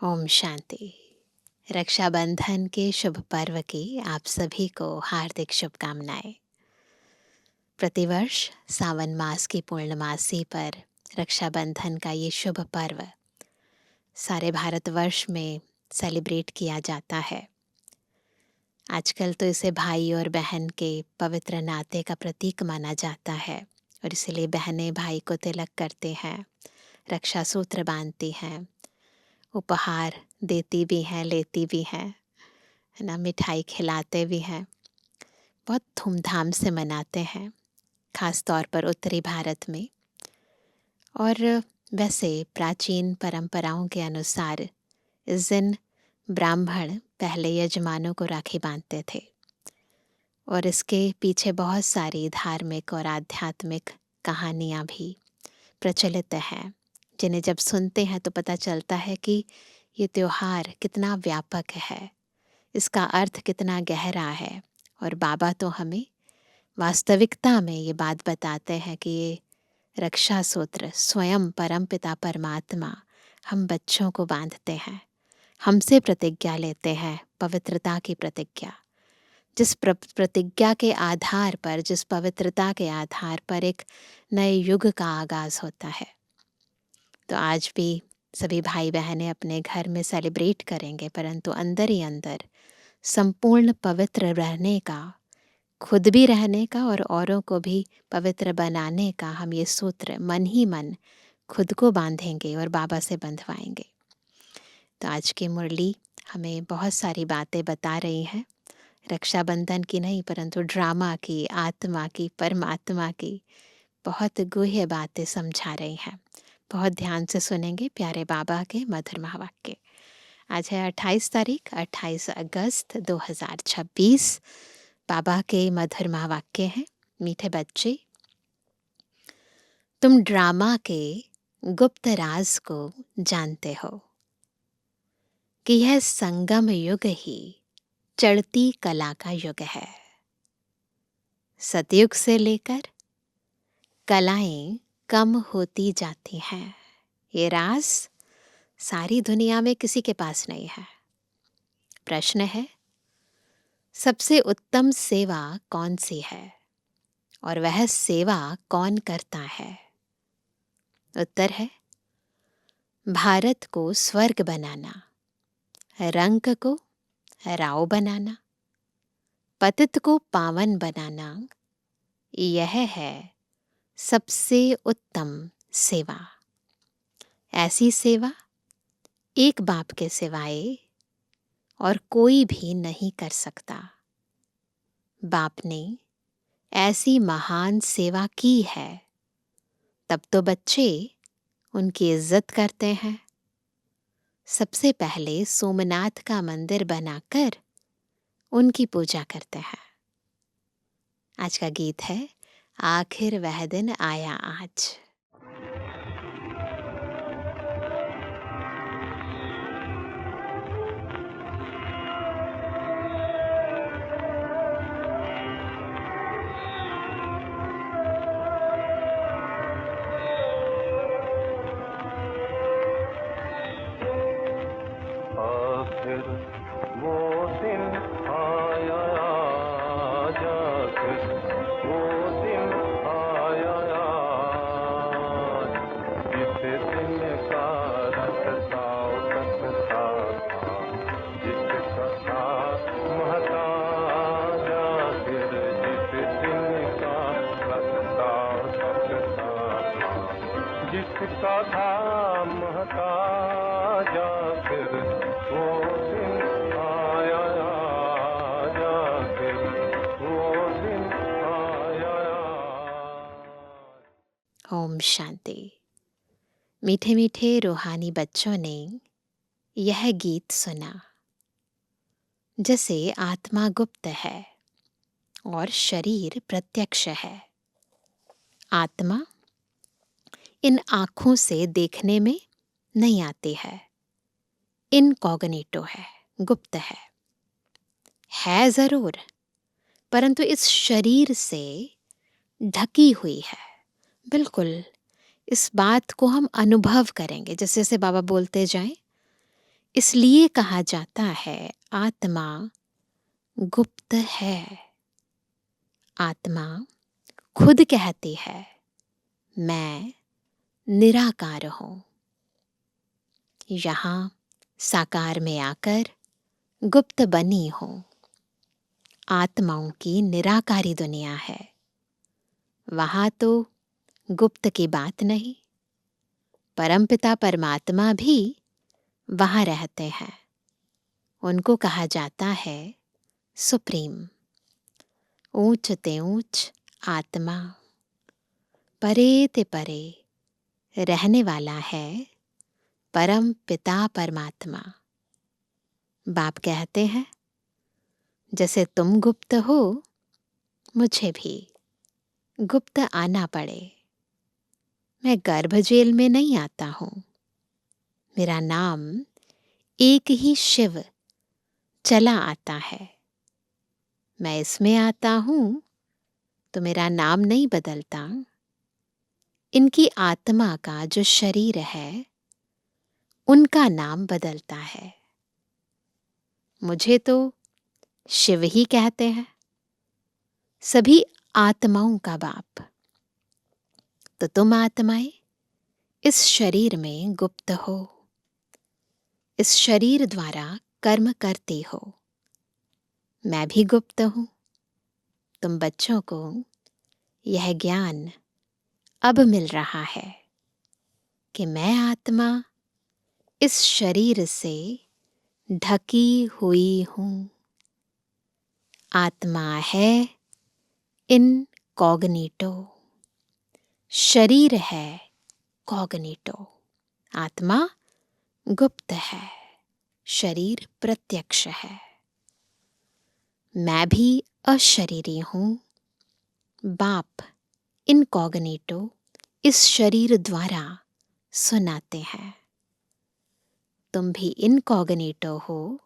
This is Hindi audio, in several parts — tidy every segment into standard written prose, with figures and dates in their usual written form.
ओम शांति। रक्षाबंधन के शुभ पर्व की आप सभी को हार्दिक शुभकामनाएं। प्रतिवर्ष सावन मास की पूर्णमासी पर रक्षाबंधन का ये शुभ पर्व सारे भारतवर्ष में सेलिब्रेट किया जाता है। आजकल तो इसे भाई और बहन के पवित्र नाते का प्रतीक माना जाता है और इसलिए बहनें भाई को तिलक करते हैं, रक्षा सूत्र बांधती हैं, उपहार देती भी हैं, लेती भी हैं, है ना, मिठाई खिलाते भी हैं। बहुत धूमधाम से मनाते हैं, खास तौर पर उत्तरी भारत में। और वैसे प्राचीन परंपराओं के अनुसार इस दिन ब्राह्मण पहले यजमानों को राखी बांधते थे और इसके पीछे बहुत सारी धार्मिक और आध्यात्मिक कहानियाँ भी प्रचलित हैं, जिन्हें जब सुनते हैं तो पता चलता है कि ये त्योहार कितना व्यापक है, इसका अर्थ कितना गहरा है। और बाबा तो हमें वास्तविकता में ये बात बताते हैं कि ये रक्षा सूत्र स्वयं परमपिता परमात्मा हम बच्चों को बांधते हैं, हमसे प्रतिज्ञा लेते हैं, पवित्रता की प्रतिज्ञा। जिस प्रतिज्ञा के आधार पर, जिस पवित्रता के आधार पर एक नए युग का आगाज होता है। तो आज भी सभी भाई बहनें अपने घर में सेलिब्रेट करेंगे, परंतु अंदर ही अंदर संपूर्ण पवित्र रहने का, खुद भी रहने का और औरों को भी पवित्र बनाने का हम ये सूत्र मन ही मन खुद को बांधेंगे और बाबा से बंधवाएंगे। तो आज की मुरली हमें बहुत सारी बातें बता रही है, रक्षाबंधन की नहीं परंतु ड्रामा की, आत्मा की, परमात्मा की बहुत गूढ़ बातें समझा रही हैं। बहुत ध्यान से सुनेंगे प्यारे बाबा के मधुर महावाक्य। आज है 28 तारीख, 28 अगस्त 2026। बाबा के मधुर महावाक्य हैं। मीठे बच्चे, तुम ड्रामा के गुप्त राज को जानते हो कि यह संगम युग ही चढ़ती कला का युग है। सतयुग से लेकर कलाएं कम होती जाती हैं। ये राज सारी दुनिया में किसी के पास नहीं है। प्रश्न है, सबसे उत्तम सेवा कौन सी है और वह सेवा कौन करता है? उत्तर है, भारत को स्वर्ग बनाना, रंक को राव बनाना, पतित को पावन बनाना, यह है सबसे उत्तम सेवा। ऐसी सेवा एक बाप के सिवाय और कोई भी नहीं कर सकता। बाप ने ऐसी महान सेवा की है, तब तो बच्चे उनकी इज्जत करते हैं। सबसे पहले सोमनाथ का मंदिर बनाकर उनकी पूजा करते हैं। आज का गीत है, आखिर वह दिन आया आज। जिसका था महताज आखिर वो दिन आया, आखिर वो दिन आया। ओम शांति। मीठे मीठे रूहानी बच्चों ने यह गीत सुना। जैसे आत्मा गुप्त है और शरीर प्रत्यक्ष है। आत्मा इन आँखों से देखने में नहीं आती है, इनकॉग्निटो है, गुप्त है जरूर, परंतु इस शरीर से ढकी हुई है। बिल्कुल इस बात को हम अनुभव करेंगे जैसे जैसे बाबा बोलते जाएं इसलिए कहा जाता है आत्मा गुप्त है। आत्मा खुद कहती है मैं निराकार हूं। यहां साकार में आकर गुप्त बनी हूं। आत्माओं की निराकारी दुनिया है। वहां तो गुप्त की बात नहीं। परमपिता परमात्मा भी वहां रहते हैं। उनको कहा जाता है सुप्रीम। ऊंच ते ऊंच आत्मा, परे ते परे रहने वाला है परम पिता परमात्मा। बाप कहते हैं जैसे तुम गुप्त हो, मुझे भी गुप्त आना पड़े। मैं गर्भ जेल में नहीं आता हूं। मेरा नाम एक ही शिव चला आता है। मैं इसमें आता हूं तो मेरा नाम नहीं बदलता। इनकी आत्मा का जो शरीर है उनका नाम बदलता है। मुझे तो शिव ही कहते हैं, सभी आत्माओं का बाप। तो तुम आत्माएं इस शरीर में गुप्त हो। इस शरीर द्वारा कर्म करती हो। मैं भी गुप्त हूं। तुम बच्चों को यह ज्ञान अब मिल रहा है कि मैं आत्मा इस शरीर से ढकी हुई हूं। आत्मा है इनकॉग्निटो, शरीर है कॉग्निटो। आत्मा गुप्त है, शरीर प्रत्यक्ष है। मैं भी अशरीरी हूं। बाप इनकॉग्निटो इस शरीर द्वारा सुनाते हैं। तुम भी इनकॉग्निटो हो,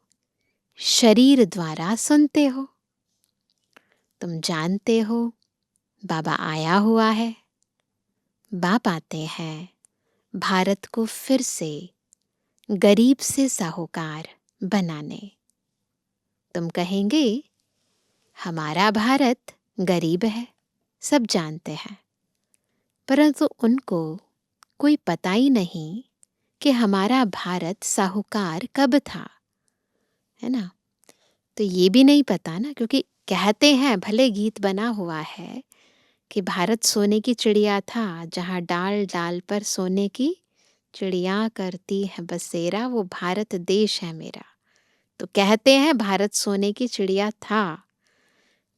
शरीर द्वारा सुनते हो। तुम जानते हो बाबा आया हुआ है। बाप आते हैं भारत को फिर से गरीब से साहूकार बनाने। तुम कहेंगे हमारा भारत गरीब है, सब जानते हैं। परंतु उनको कोई पता ही नहीं कि हमारा भारत साहूकार कब था, है ना। तो ये भी नहीं पता ना, क्योंकि कहते हैं, भले गीत बना हुआ है कि भारत सोने की चिड़िया था, जहाँ डाल डाल पर सोने की चिड़िया करती है बसेरा, वो भारत देश है मेरा। तो कहते हैं भारत सोने की चिड़िया था,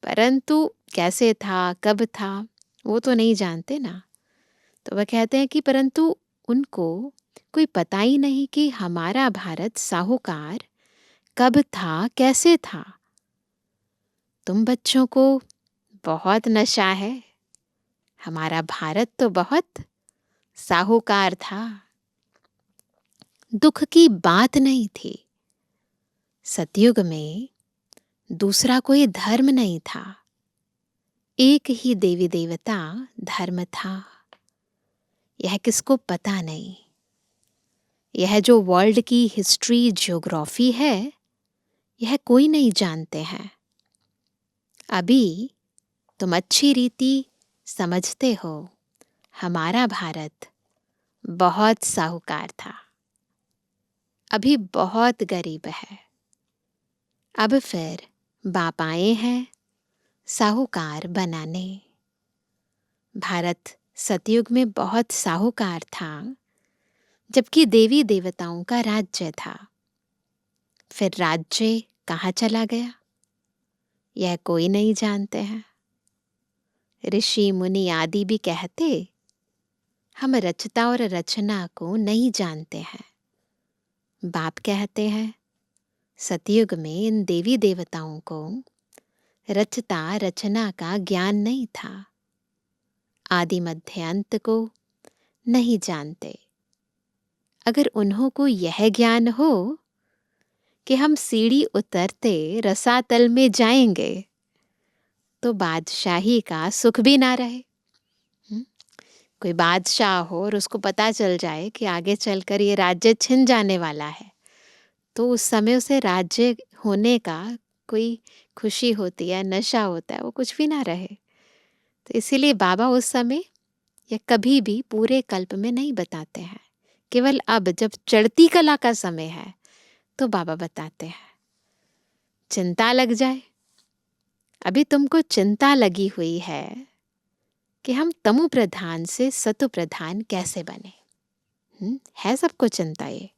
परंतु कैसे था, कब था, वो तो नहीं जानते ना। तो वह कहते हैं कि परंतु उनको कोई पता ही नहीं कि हमारा भारत साहूकार कब था, कैसे था। तुम बच्चों को बहुत नशा है। हमारा भारत तो बहुत साहूकार था। दुख की बात नहीं थी। सतयुग में दूसरा कोई धर्म नहीं था। एक ही देवी देवता धर्म था। यह किसको पता नहीं। यह जो वर्ल्ड की हिस्ट्री, ज्योग्राफी है, यह कोई नहीं जानते हैं। अभी तुम अच्छी रीति समझते हो हमारा भारत बहुत साहूकार था, अभी बहुत गरीब है। अब फिर बाप आए हैं साहूकार बनाने। भारत सतयुग में बहुत साहूकार था, जबकि देवी देवताओं का राज्य था। फिर राज्य कहाँ चला गया, यह कोई नहीं जानते हैं। ऋषि मुनि आदि भी कहते हम रचता और रचना को नहीं जानते हैं। बाप कहते हैं सतयुग में इन देवी देवताओं को रचता रचना का ज्ञान नहीं था। आदि मध्य अंत को नहीं जानते। अगर उन्हों को यह ज्ञान हो कि हम सीढ़ी उतरते रसातल में जाएंगे, तो बादशाही का सुख भी ना रहे। कोई बादशाह हो और उसको पता चल जाए कि आगे चलकर ये राज्य छिन जाने वाला है, तो उस समय उसे राज्य होने का कोई खुशी होती है, नशा होता है, वो कुछ भी ना रहे। तो इसीलिए बाबा उस समय या कभी भी पूरे कल्प में नहीं बताते हैं, केवल अब जब चढ़ती कला का समय है तो बाबा बताते हैं। चिंता लग जाए, अभी तुमको चिंता लगी हुई है कि हम तमु प्रधान से सतु प्रधान कैसे बने। है सबको चिंता ये।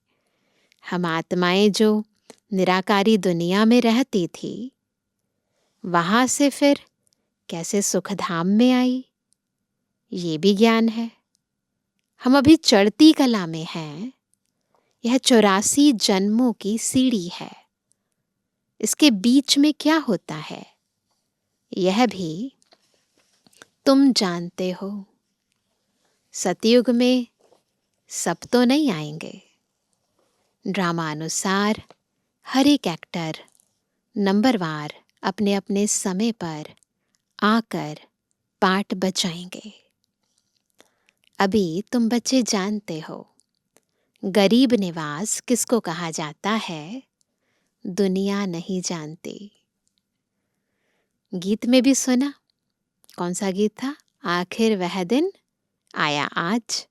हम आत्माएं जो निराकारी दुनिया में रहती थी, वहां से फिर कैसे सुखधाम में आई, ये भी ज्ञान है। हम अभी चढ़ती कला में हैं। यह 84 जन्मों की सीढ़ी है। इसके बीच में क्या होता है, यह भी तुम जानते हो। सतयुग में सब तो नहीं आएंगे। ड्रामा अनुसार हर एक एक्टर नंबरवार अपने अपने समय पर आकर पार्ट बचाएंगे। अभी तुम बच्चे जानते हो, गरीब निवास किसको कहा जाता है, दुनिया नहीं जानती। गीत में भी सुना, कौन सा गीत था, आखिर वह दिन आया आज।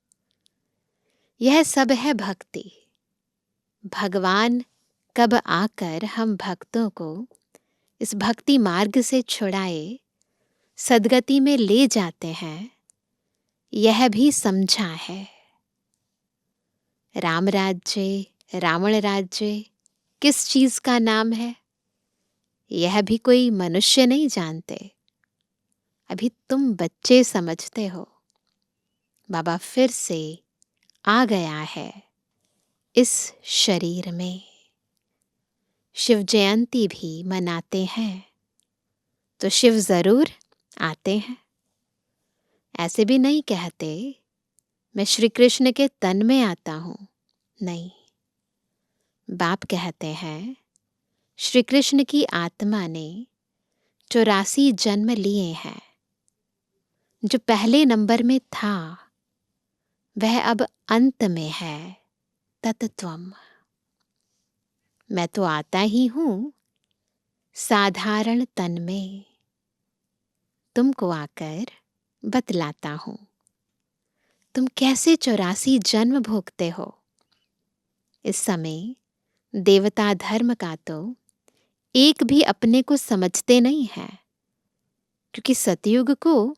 यह सब है भक्ति। भगवान कब आकर हम भक्तों को इस भक्ति मार्ग से छुड़ाए सदगति में ले जाते हैं, यह भी समझा है। राम राज्य, रावण राज्य किस चीज का नाम है, यह भी कोई मनुष्य नहीं जानते। अभी तुम बच्चे समझते हो। बाबा फिर से आ गया है इस शरीर में। शिव जयंती भी मनाते हैं तो शिव जरूर आते हैं। ऐसे भी नहीं कहते मैं श्री कृष्ण के तन में आता हूं, नहीं। बाप कहते हैं श्री कृष्ण की आत्मा ने 84 जन्म लिए हैं। जो पहले नंबर में था वह अब अंत में है, तत्त्वम। मैं तो आता ही हूं साधारण तन में, तुमको आकर बतलाता हूं तुम कैसे 84 जन्म भोगते हो। इस समय देवता धर्म का तो एक भी अपने को समझते नहीं है, क्योंकि सतयुग को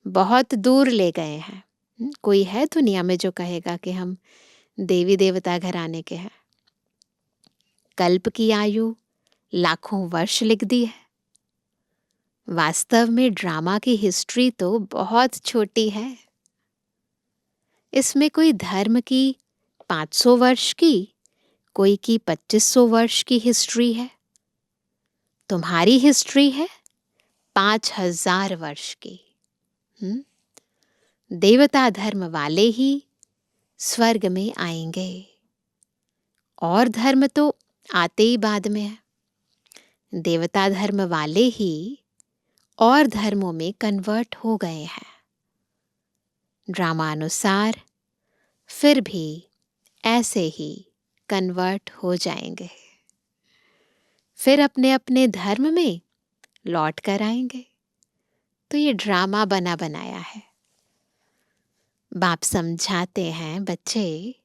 बहुत दूर ले गए हैं। कोई है दुनिया में जो कहेगा कि हम देवी देवता घराने के हैं। कल्प की आयु लाखों वर्ष लिख दी है। वास्तव में ड्रामा की हिस्ट्री तो बहुत छोटी है। इसमें कोई धर्म की 500 वर्ष की, कोई की 2500 वर्ष की हिस्ट्री है। तुम्हारी हिस्ट्री है 5000 वर्ष की। देवता धर्म वाले ही स्वर्ग में आएंगे, और धर्म तो आते ही बाद में है। देवता धर्म वाले ही और धर्मों में कन्वर्ट हो गए हैं। ड्रामा अनुसार फिर भी ऐसे ही कन्वर्ट हो जाएंगे, फिर अपने अपने धर्म में लौट कर आएंगे। तो ये ड्रामा बना बनाया है। बाप समझाते हैं, बच्चे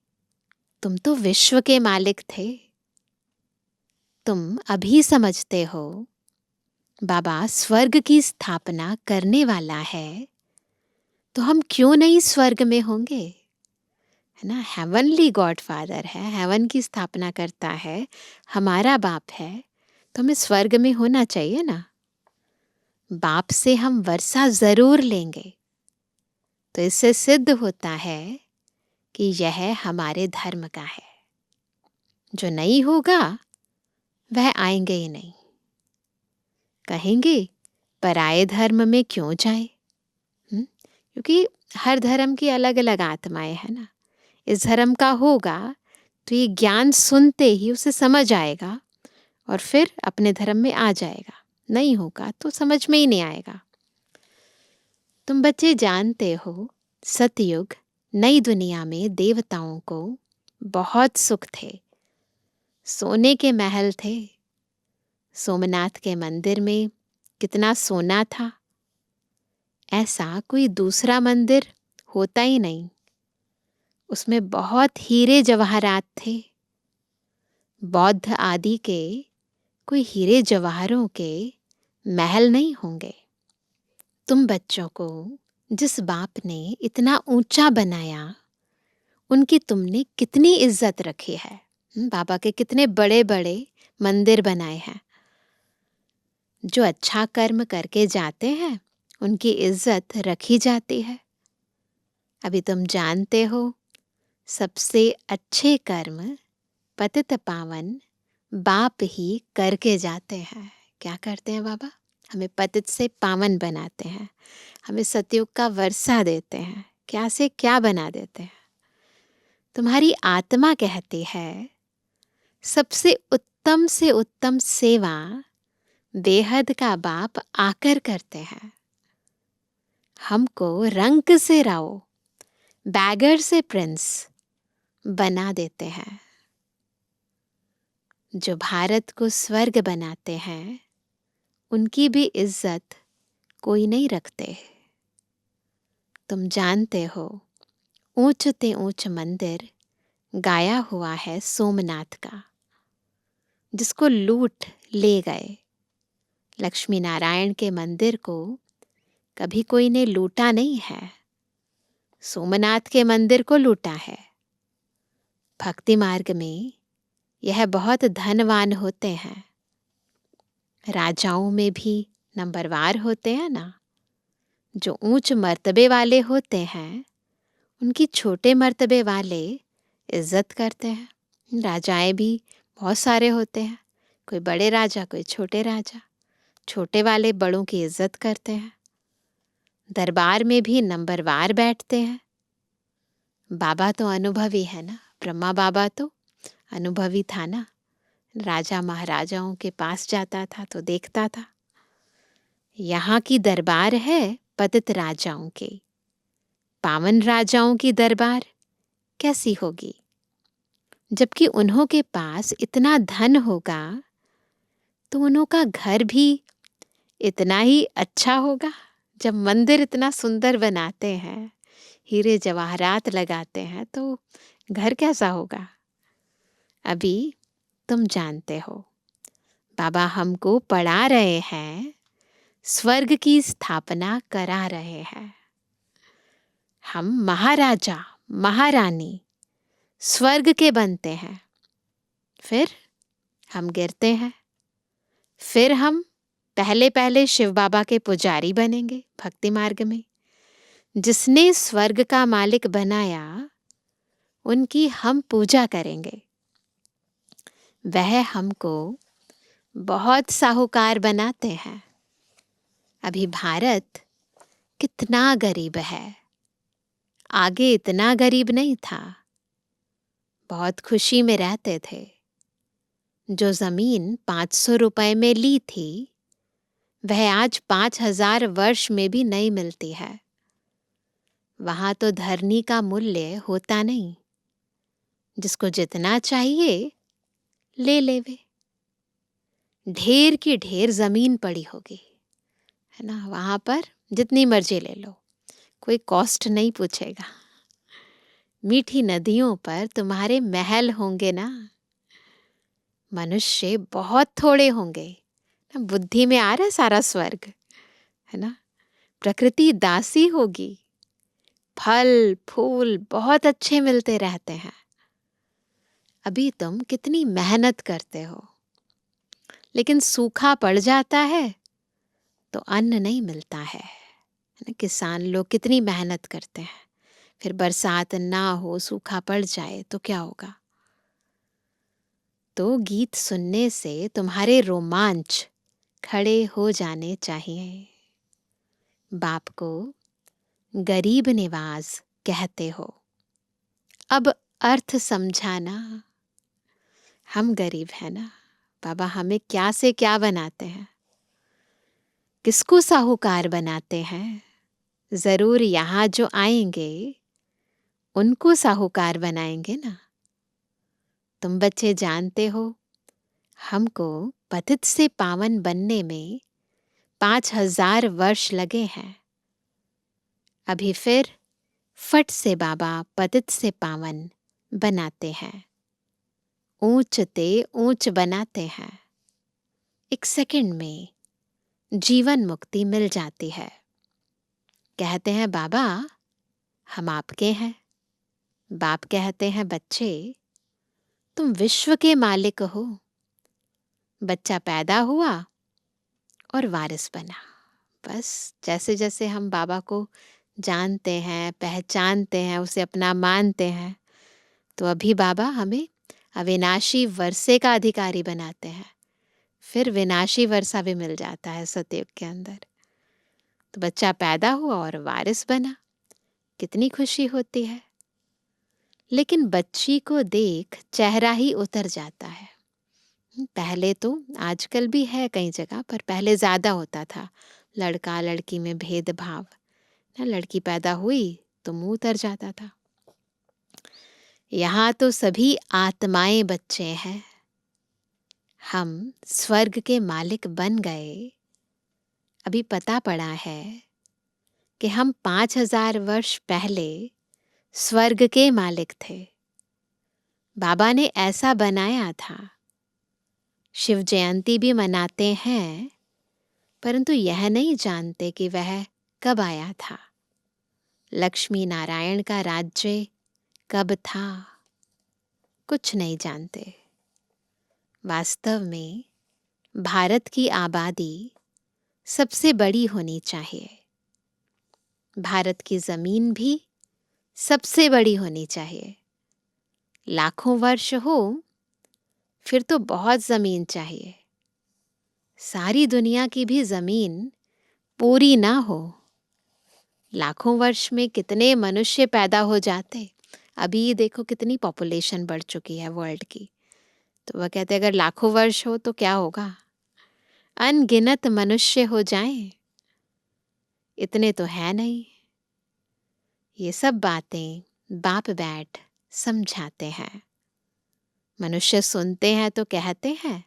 तुम तो विश्व के मालिक थे। तुम अभी समझते हो बाबा स्वर्ग की स्थापना करने वाला है, तो हम क्यों नहीं स्वर्ग में होंगे, है ना। हेवनली गॉड फादर है, हेवन की स्थापना करता है, हमारा बाप है, तो हमें स्वर्ग में होना चाहिए ना। बाप से हम वर्षा जरूर लेंगे। तो इससे सिद्ध होता है कि यह हमारे धर्म का है। जो नहीं होगा वह आएंगे ही नहीं। कहेंगे पराये धर्म में क्यों जाए, क्योंकि हर धर्म की अलग अलग आत्माएं है ना। इस धर्म का होगा तो ये ज्ञान सुनते ही उसे समझ आएगा और फिर अपने धर्म में आ जाएगा। नहीं होगा तो समझ में ही नहीं आएगा। तुम बच्चे जानते हो, सतयुग नई दुनिया में देवताओं को बहुत सुख थे। सोने के महल थे। सोमनाथ के मंदिर में कितना सोना था, ऐसा कोई दूसरा मंदिर होता ही नहीं। उसमें बहुत हीरे जवाहरात थे। बौद्ध आदि के कोई हीरे जवाहरों के महल नहीं होंगे। तुम बच्चों को जिस बाप ने इतना ऊंचा बनाया, उनकी तुमने कितनी इज्जत रखी है। बाबा के कितने बड़े बड़े मंदिर बनाए हैं। जो अच्छा कर्म करके जाते हैं, उनकी इज्जत रखी जाती है। अभी तुम जानते हो, सबसे अच्छे कर्म पतित पावन बाप ही करके जाते हैं। क्या करते हैं बाबा? हमें पतित से पावन बनाते हैं, हमें सतयुग का वर्षा देते हैं। क्या से क्या बना देते हैं। तुम्हारी आत्मा कहती है, सबसे उत्तम से उत्तम सेवा बेहद का बाप आकर करते हैं। हमको रंक से राव, बैगर से प्रिंस बना देते हैं। जो भारत को स्वर्ग बनाते हैं, उनकी भी इज्जत कोई नहीं रखते। तुम जानते हो, ऊंच ते ऊंच मंदिर गाया हुआ है सोमनाथ का, जिसको लूट ले गए। लक्ष्मी नारायण के मंदिर को कभी कोई ने लूटा नहीं है, सोमनाथ के मंदिर को लूटा है। भक्ति मार्ग में यह बहुत धनवान होते हैं। राजाओं में भी नंबरवार होते हैं ना। जो ऊंच मर्तबे वाले होते हैं, उनकी छोटे मर्तबे वाले इज्जत करते हैं। राजाएं भी बहुत सारे होते हैं, कोई बड़े राजा, कोई छोटे राजा। छोटे वाले बड़ों की इज्जत करते हैं। दरबार में भी नंबरवार बैठते हैं। बाबा तो अनुभवी है ना, ब्रह्मा बाबा तो अनुभवी था ना। राजा महाराजाओं के पास जाता था तो देखता था। यहाँ की दरबार है पतित राजाओं की, पावन राजाओं की दरबार कैसी होगी? जबकि उन्हों के पास इतना धन होगा, तो उन्हों का घर भी इतना ही अच्छा होगा। जब मंदिर इतना सुंदर बनाते हैं, हीरे जवाहरात लगाते हैं, तो घर कैसा होगा? अभी तुम जानते हो, बाबा हमको पढ़ा रहे हैं, स्वर्ग की स्थापना करा रहे हैं। हम महाराजा महारानी स्वर्ग के बनते हैं, फिर हम गिरते हैं, फिर हम पहले पहले शिव बाबा के पुजारी बनेंगे। भक्ति मार्ग में जिसने स्वर्ग का मालिक बनाया, उनकी हम पूजा करेंगे। वह हमको बहुत साहूकार बनाते हैं। अभी भारत कितना गरीब है, आगे इतना गरीब नहीं था। बहुत खुशी में रहते थे। जो जमीन 500 रुपए में ली थी, वह आज 5000 वर्ष में भी नहीं मिलती है। वहां तो धरनी का मूल्य होता नहीं। जिसको जितना चाहिए ले लेवे। ढेर की ढेर जमीन पड़ी होगी, है ना। वहां पर जितनी मर्जी ले लो, कोई कॉस्ट नहीं पूछेगा। मीठी नदियों पर तुम्हारे महल होंगे ना। मनुष्य बहुत थोड़े होंगे। बुद्धि में आ रहा है सारा स्वर्ग, है ना। प्रकृति दासी होगी, फल फूल बहुत अच्छे मिलते रहते हैं। अभी तुम कितनी मेहनत करते हो, लेकिन सूखा पड़ जाता है तो अन्न नहीं मिलता है ना। किसान लोग कितनी मेहनत करते हैं, फिर बरसात ना हो, सूखा पड़ जाए तो क्या होगा? तो गीत सुनने से तुम्हारे रोमांच खड़े हो जाने चाहिए। बाप को गरीब निवाज कहते हो। अब अर्थ समझाना। हम गरीब हैं ना, बाबा हमें क्या से क्या बनाते हैं, किसको साहूकार बनाते हैं। जरूर यहाँ जो आएंगे उनको साहूकार बनाएंगे ना। तुम बच्चे जानते हो, हमको पतित से पावन बनने में 5000 वर्ष लगे हैं। अभी फिर फट से बाबा पतित से पावन बनाते हैं, ऊंच ते ऊंच बनाते हैं। 1 सेकंड में जीवन मुक्ति मिल जाती है। कहते हैं बाबा हम आपके हैं। बाप कहते हैं बच्चे तुम विश्व के मालिक हो। बच्चा पैदा हुआ और वारिस बना। बस जैसे जैसे हम बाबा को जानते हैं, पहचानते हैं, उसे अपना मानते हैं, तो अभी बाबा हमें अविनाशी वर्षे का अधिकारी बनाते हैं। फिर विनाशी वर्षा भी मिल जाता है सतयुग के अंदर। तो बच्चा पैदा हुआ और वारिस बना, कितनी खुशी होती है। लेकिन बच्ची को देख चेहरा ही उतर जाता है। पहले तो, आजकल भी है कई जगह, पर पहले ज़्यादा होता था लड़का लड़की में भेदभाव। ना लड़की पैदा हुई तो मुंह उतर जाता था। यहाँ तो सभी आत्माएं बच्चे हैं। हम स्वर्ग के मालिक बन गए। अभी पता पड़ा है कि हम 5000 वर्ष पहले स्वर्ग के मालिक थे। बाबा ने ऐसा बनाया था। शिव जयंती भी मनाते हैं, परंतु यह नहीं जानते कि वह कब आया था। लक्ष्मी नारायण का राज्य कब था, कुछ नहीं जानते। वास्तव में भारत की आबादी सबसे बड़ी होनी चाहिए। भारत की जमीन भी सबसे बड़ी होनी चाहिए। लाखों वर्ष हो फिर तो बहुत जमीन चाहिए। सारी दुनिया की भी जमीन पूरी ना हो। लाखों वर्ष में कितने मनुष्य पैदा हो जाते। अभी देखो कितनी पॉपुलेशन बढ़ चुकी है वर्ल्ड की। तो वह कहते अगर लाखों वर्ष हो तो क्या होगा, अनगिनत मनुष्य हो जाएं। इतने तो है नहीं। ये सब बातें बाप बैठ समझाते हैं। मनुष्य सुनते हैं तो कहते हैं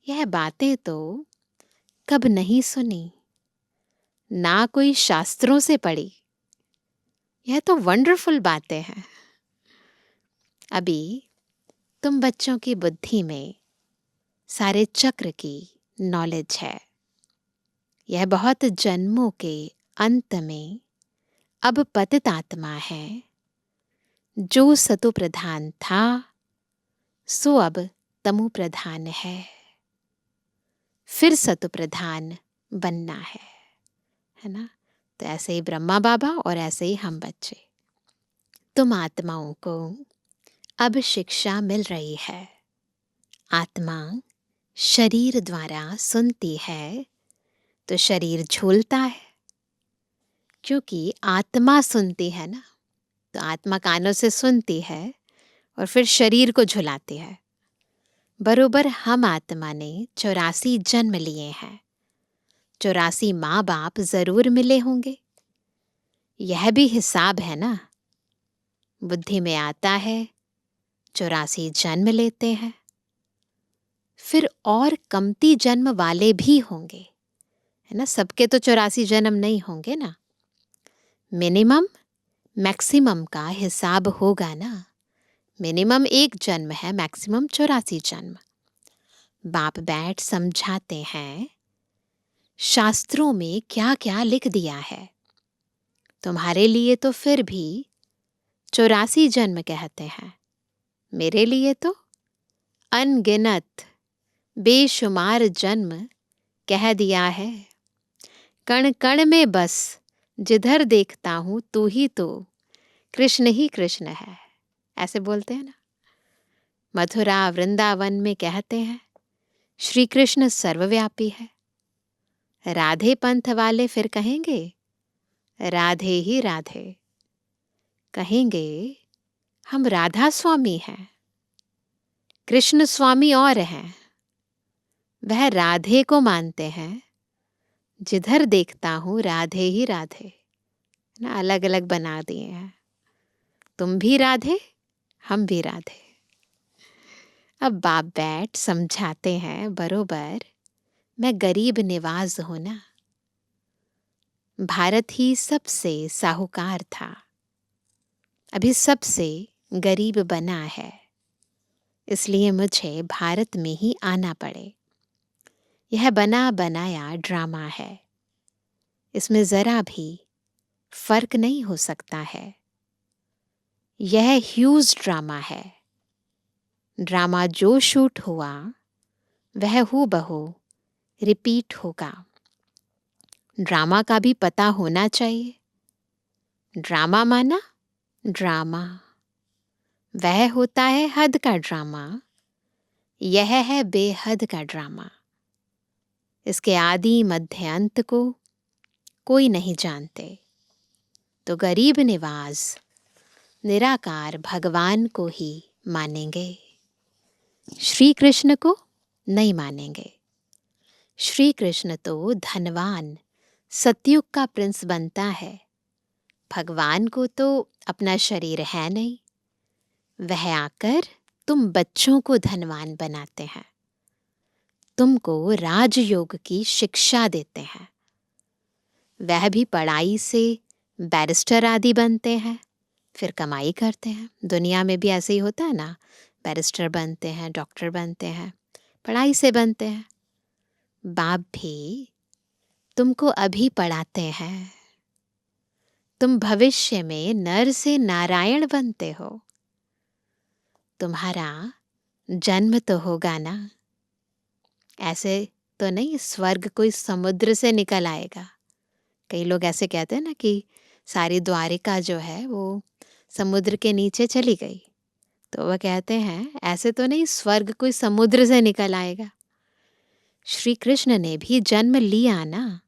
यह बातें तो कब नहीं सुनी, ना कोई शास्त्रों से पढ़ी। यह तो वंडरफुल बातें हैं। अभी तुम बच्चों की बुद्धि में सारे चक्र की नॉलेज है। यह बहुत जन्मों के अंत में अब पतित आत्मा है। जो सतु प्रधान था सो अब तमु प्रधान है। फिर सतु प्रधान बनना है ना। तो ऐसे ही ब्रह्मा बाबा और ऐसे ही हम बच्चे। तुम आत्माओं को अब शिक्षा मिल रही है। आत्मा शरीर द्वारा सुनती है तो शरीर झूलता है, क्योंकि आत्मा सुनती है ना। तो आत्मा कानों से सुनती है और फिर शरीर को झुलाती है। बरोबर हम आत्मा ने 84 जन्म लिए हैं। 84 माँ बाप जरूर मिले होंगे। यह भी हिसाब है ना। बुद्धि में आता है 84 जन्म लेते हैं। फिर और कमती जन्म वाले भी होंगे, है ना। सबके तो 84 जन्म नहीं होंगे ना। मिनिमम मैक्सिमम का हिसाब होगा ना। मिनिमम 1 जन्म है, मैक्सिमम 84 जन्म। बाप बैठ समझाते हैं शास्त्रों में क्या क्या लिख दिया है। तुम्हारे लिए तो फिर भी 84 जन्म कहते हैं, मेरे लिए तो अनगिनत बेशुमार जन्म कह दिया है। कण कण में बस जिधर देखता हूं तू ही कृष्ण है, ऐसे बोलते हैं ना। मथुरा वृंदावन में कहते हैं श्री कृष्ण सर्वव्यापी है। राधे पंथ वाले फिर कहेंगे राधे ही राधे। कहेंगे हम राधा स्वामी हैं, कृष्ण स्वामी और हैं। वह राधे को मानते हैं। जिधर देखता हूं राधे ही राधे ना, अलग अलग बना दिए हैं। तुम भी राधे, हम भी राधे। अब बाप बैठ समझाते हैं, बरोबर मैं गरीब निवाज हूं ना। भारत ही सबसे साहूकार था, अभी सबसे गरीब बना है, इसलिए मुझे भारत में ही आना पड़े। यह बना बनाया ड्रामा है, इसमें जरा भी फर्क नहीं हो सकता है। यह ह्यूज ड्रामा है। ड्रामा जो शूट हुआ वह हूबहू रिपीट होगा। ड्रामा का भी पता होना चाहिए। ड्रामा माना ड्रामा, वह होता है हद का ड्रामा, यह है बेहद का ड्रामा। इसके आदि मध्य अंत को कोई नहीं जानते। तो गरीब निवाज निराकार भगवान को ही मानेंगे, श्री कृष्ण को नहीं मानेंगे। श्री कृष्ण तो धनवान सतयुग का प्रिंस बनता है, भगवान को तो अपना शरीर है नहीं, वह आकर तुम बच्चों को धनवान बनाते हैं, तुमको राजयोग की शिक्षा देते हैं। वह भी पढ़ाई से बैरिस्टर आदि बनते हैं, फिर कमाई करते हैं। दुनिया में भी ऐसे ही होता है ना, बैरिस्टर बनते हैं, डॉक्टर बनते हैं, पढ़ाई से बनते हैं। बाप भी तुमको अभी पढ़ाते हैं, तुम भविष्य में नर से नारायण बनते हो। तुम्हारा जन्म तो होगा ना, ऐसे तो नहीं स्वर्ग कोई समुद्र से निकल आएगा। कई लोग ऐसे कहते हैं ना कि सारी द्वारिका जो है वो समुद्र के नीचे चली गई, तो वह कहते हैं ऐसे तो नहीं स्वर्ग कोई समुद्र से निकल आएगा। श्री कृष्ण ने भी जन्म लिया ना,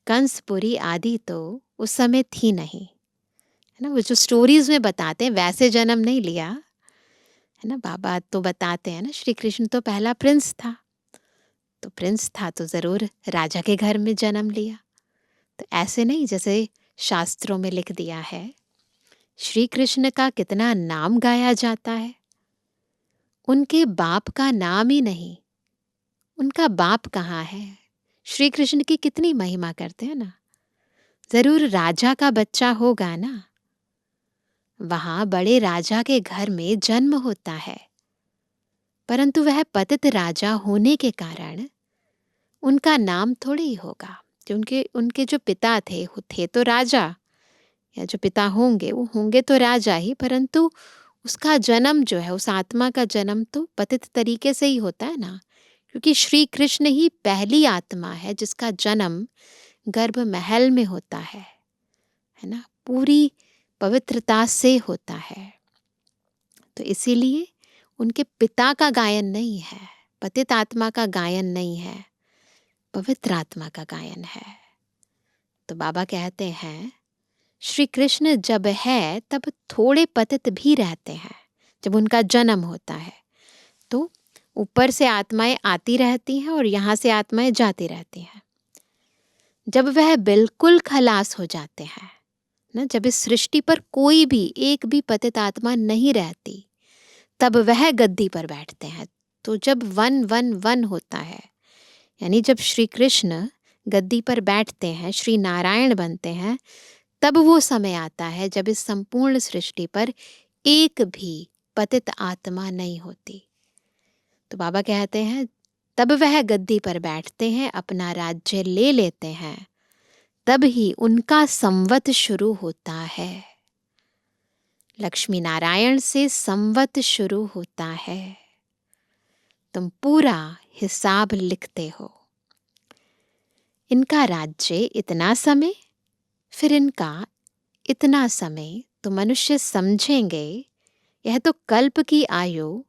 कंसपुरी आदि तो उस समय थी नहीं, है ना। वो जो स्टोरीज में बताते हैं वैसे जन्म नहीं लिया, है ना। बाबा तो बताते हैं ना, श्री कृष्ण तो पहला प्रिंस था, तो प्रिंस था तो जरूर राजा के घर में जन्म लिया। तो ऐसे नहीं जैसे शास्त्रों में लिख दिया है। श्री कृष्ण का कितना नाम गाया जाता है, उनके बाप का नाम ही नहीं, उनका बाप कहाँ है। श्री कृष्ण की कितनी महिमा करते हैं ना। जरूर राजा का बच्चा होगा ना, वहां बड़े राजा के घर में जन्म होता है, परंतु वह पतित राजा होने के कारण उनका नाम थोड़ी ही होगा। जो उनके उनके जो पिता थे तो राजा, या जो पिता होंगे वो होंगे तो राजा ही, परंतु उसका जन्म जो है, उस आत्मा का जन्म तो पतित तरीके से ही होता है ना। क्योंकि श्री कृष्ण ही पहली आत्मा है जिसका जन्म गर्भ महल में होता है ना, पूरी पवित्रता से होता है। तो इसीलिए उनके पिता का गायन नहीं है, पतित आत्मा का गायन नहीं है, पवित्र आत्मा का गायन है। तो बाबा कहते हैं श्री कृष्ण जब है तब थोड़े पतित भी रहते हैं। जब उनका जन्म होता है तो ऊपर से आत्माएं आती रहती हैं और यहाँ से आत्माएं जाती रहती हैं। जब वह बिल्कुल खलास हो जाते हैं ना, जब इस सृष्टि पर कोई भी एक भी पतित आत्मा नहीं रहती, तब वह गद्दी पर बैठते हैं। तो जब 111 होता है, यानी जब श्री कृष्ण गद्दी पर बैठते हैं, श्री नारायण बनते हैं, तब वो समय आता है जब इस संपूर्ण सृष्टि पर एक भी पतित आत्मा नहीं होती। तो बाबा कहते हैं तब वह गद्दी पर बैठते हैं, अपना राज्य ले लेते हैं, तब ही उनका संवत शुरू होता है। लक्ष्मी नारायण से संवत शुरू होता है। तुम पूरा हिसाब लिखते हो। इनका राज्य इतना समय, फिर इनका इतना समय, तो मनुष्य समझेंगे यह तो कल्प की आयु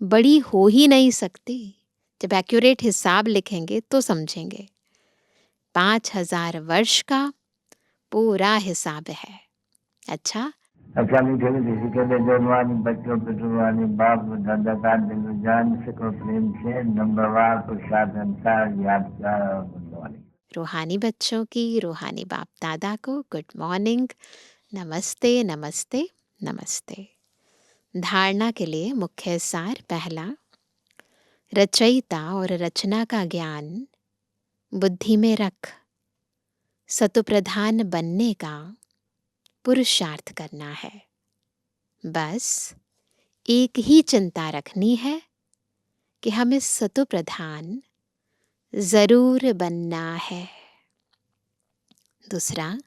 बड़ी हो ही नहीं सकती। जब एक्यूरेट हिसाब लिखेंगे तो समझेंगे 5000 वर्ष का पूरा हिसाब है। अच्छा, अच्छा मीठे मीठे सिक्के जवानी बच्चों पे जुबानी बाप दादा का दिल जान सको प्रेम से नंबरवार प्रसाद अनुसार यादगार बनवानी। रूहानी बच्चों की रूहानी बाप दादा को गुड मॉर्निंग, नमस्ते नमस्ते नमस्ते। धारणा के लिए मुख्य सार। पहला, रचयिता और रचना का ज्ञान बुद्धि में रख सतोप्रधान बनने का पुरुषार्थ करना है। बस एक ही चिंता रखनी है कि हमें सतोप्रधान जरूर बनना है। दूसरा,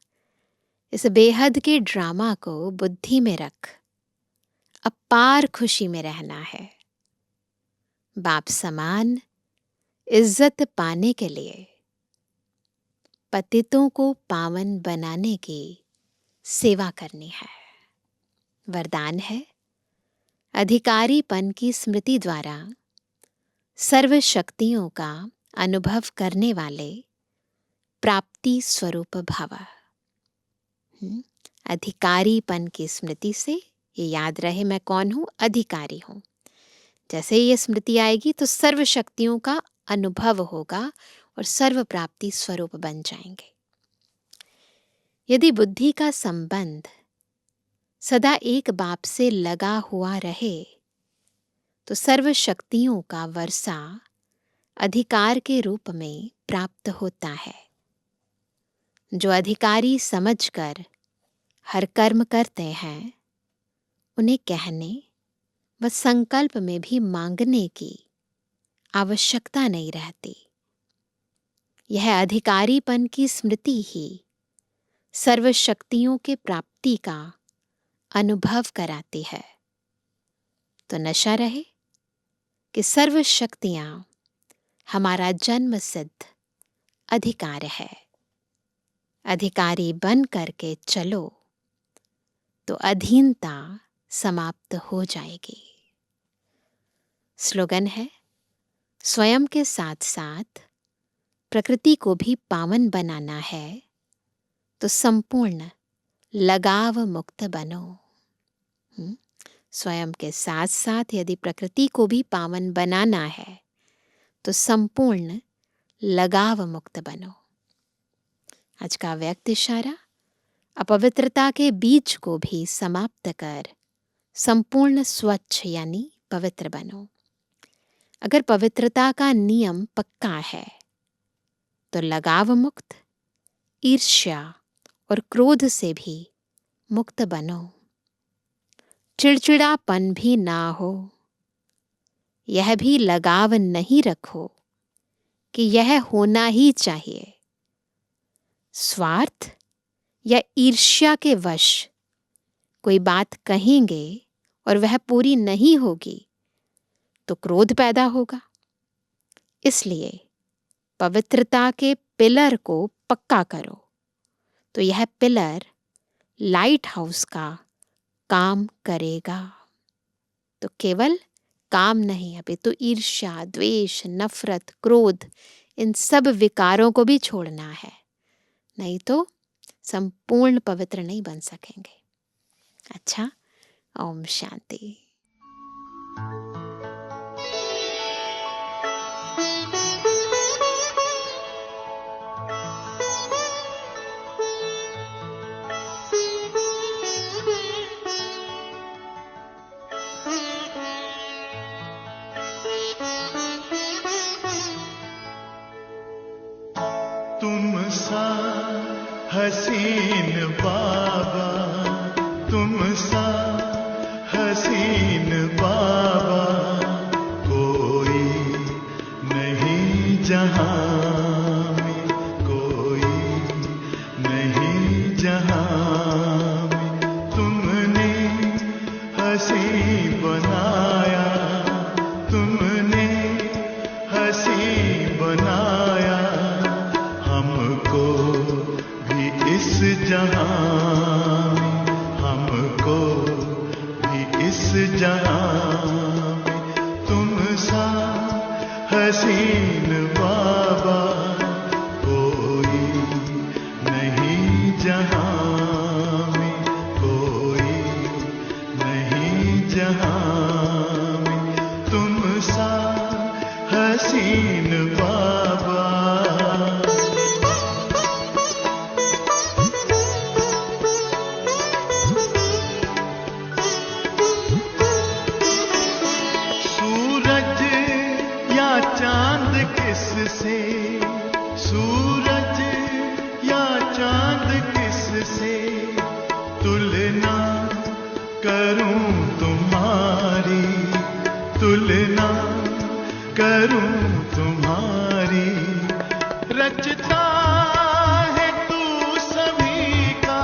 इस बेहद के ड्रामा को बुद्धि में रख अपार खुशी में रहना है। बाप समान इज्जत पाने के लिए पतितों को पावन बनाने की सेवा करनी है। वरदान है, अधिकारीपन की स्मृति द्वारा सर्व शक्तियों का अनुभव करने वाले प्राप्ति स्वरूप भव। अधिकारीपन की स्मृति से ये याद रहे मैं कौन हूं, अधिकारी हूं। जैसे ये स्मृति आएगी तो सर्व शक्तियों का अनुभव होगा और सर्व प्राप्ति स्वरूप बन जाएंगे। यदि बुद्धि का संबंध सदा एक बाप से लगा हुआ रहे तो सर्व शक्तियों का वर्षा अधिकार के रूप में प्राप्त होता है। जो अधिकारी समझकर हर कर्म करते हैं उन्हें कहने व संकल्प में भी मांगने की आवश्यकता नहीं रहती। यह अधिकारीपन की स्मृति ही सर्व शक्तियों के प्राप्ति का अनुभव कराती है। तो नशा रहे कि सर्व शक्तियां हमारा जन्म सिद्ध अधिकार है। अधिकारी बन करके चलो तो अधीनता समाप्त हो जाएगी। स्लोगन है, स्वयं के साथ साथ प्रकृति को भी पावन बनाना है तो संपूर्ण लगाव मुक्त बनो। स्वयं के साथ साथ यदि प्रकृति को भी पावन बनाना है तो संपूर्ण लगाव मुक्त बनो। आज का व्यक्त इशारा, अपवित्रता के बीज को भी समाप्त कर संपूर्ण स्वच्छ यानी पवित्र बनो। अगर पवित्रता का नियम पक्का है तो लगाव मुक्त, ईर्ष्या और क्रोध से भी मुक्त बनो। चिड़चिड़ापन भी ना हो, यह भी लगाव नहीं रखो कि यह होना ही चाहिए। स्वार्थ या ईर्ष्या के वश कोई बात कहेंगे और वह पूरी नहीं होगी तो क्रोध पैदा होगा। इसलिए पवित्रता के पिलर को पक्का करो तो यह पिलर लाइट हाउस का काम करेगा। तो केवल काम नहीं, अभी तो ईर्ष्या, द्वेष, नफरत, क्रोध, इन सब विकारों को भी छोड़ना है, नहीं तो संपूर्ण पवित्र नहीं बन सकेंगे। अच्छा, ओम शांति। तुम सा हसीन बाबा, तुम सा हसीन बाबा, कोई नहीं जहां में, कोई नहीं जहां में। तुमने हसी बनाया, तुमने हसी बनाया, हमको भी इस जहां में, हमको भी इस जहां में। तुम सा हसीन बाबा, कोई नहीं जहां में, कोई नहीं जहां में। तुम सा हसीन बाबा। करूं तुम्हारी। रचता है तू सभी का,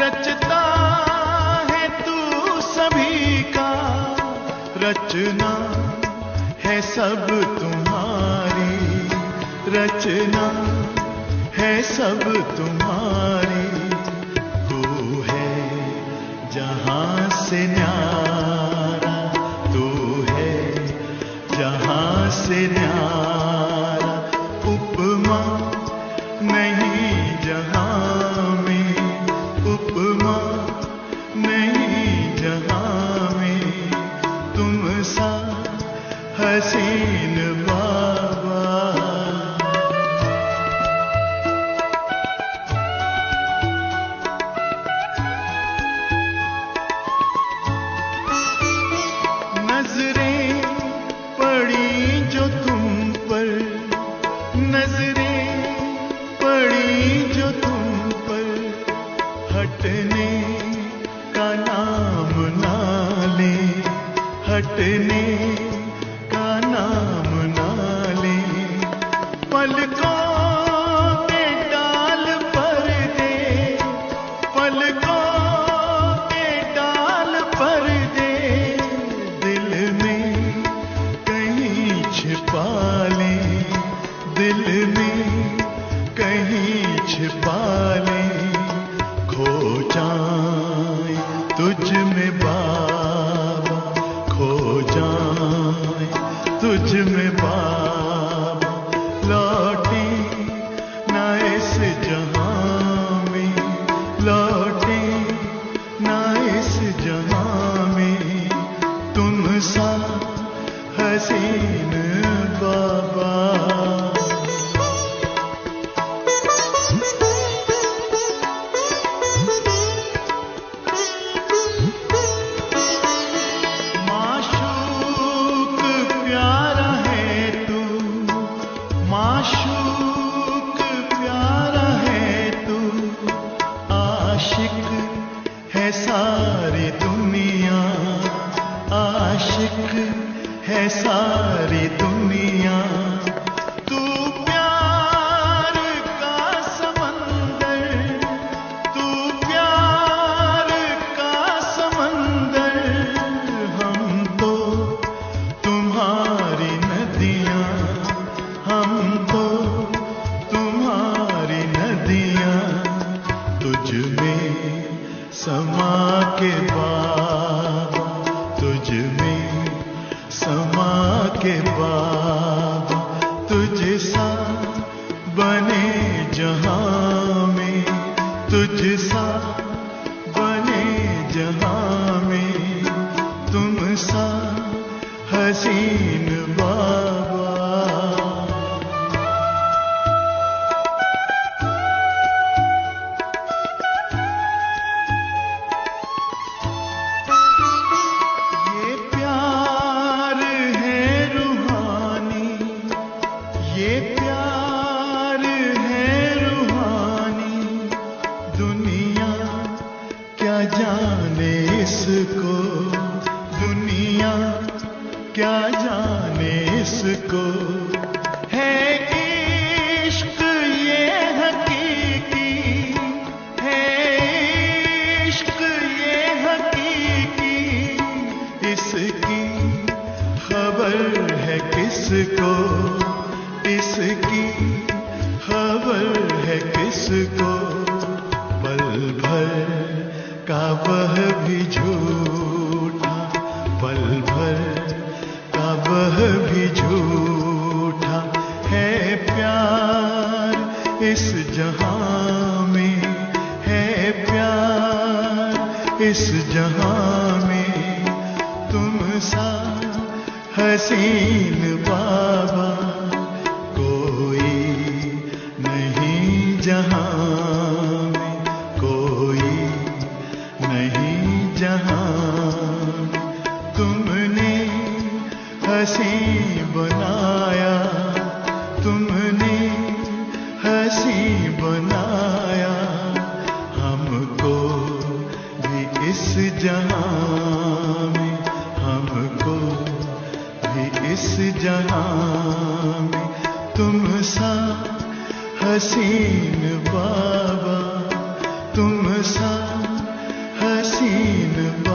रचता है तू सभी का, रचना है सब तुम्हारी, रचना है सब तुम्हारी। तू है जहां से न्यारा, तू है जहां से न्यारा। उपमा नहीं जहां में, उपमा नहीं जहां में, तुम सा हसीन बाबा। नजरें पड़ी जो तुम पर, नजरें पड़ी जो तुम पर, हटने का नाम ना ले, हटने का नाम ना ले। पलकों के डाल पर दे, पलकों के डाल पर दे, दिल में कहीं छिपा ले, दिल में कहीं छिपा ले। खो जाए तुझ में बाबा, खो जाए तुझ में बाबा। लौटे ना इस जहां में, लौटे ना इस जहां में, तुम सा हसीन बाबा। माशूक प्यारा है तू, माशूक प्यारा है तू, आशिक है सारी दुनिया, आशिक है सारी दुनिया। तू प्यार का समंदर, तू प्यार का समंदर, हम तो तुम्हारी नदियां, हम तो तुम्हारी नदियां। तुझ में समा के बाबा, तुझ में समा के बाबा, तुझ सा बने जहां में, तुझ सा बने जहां में, तुम सा हसीन बाबा। ये प्यार है रूहानी, ये प्यार है रूहानी, दुनिया क्या जाने इसको, दुनिया क्या जाने इसको। है इश्क ये हकीकी, है इश्क ये हकीकी, इसकी खबर है किसको, इसकी खबर है किसको। पल भर का वह भी झूठा, पल भर का वह भी झूठा है। प्यार इस जहां में है, प्यार इस जहां में, तुम सा हसीन बाबा कोई नहीं जहां में, कोई नहीं जहां में। तुमने हंसी बनाया, तुमने हंसी बनाया, हमको भी इस जहां में, हमको भी इस जहां में तुम सा हसीन बाबा, तुम सा हसीन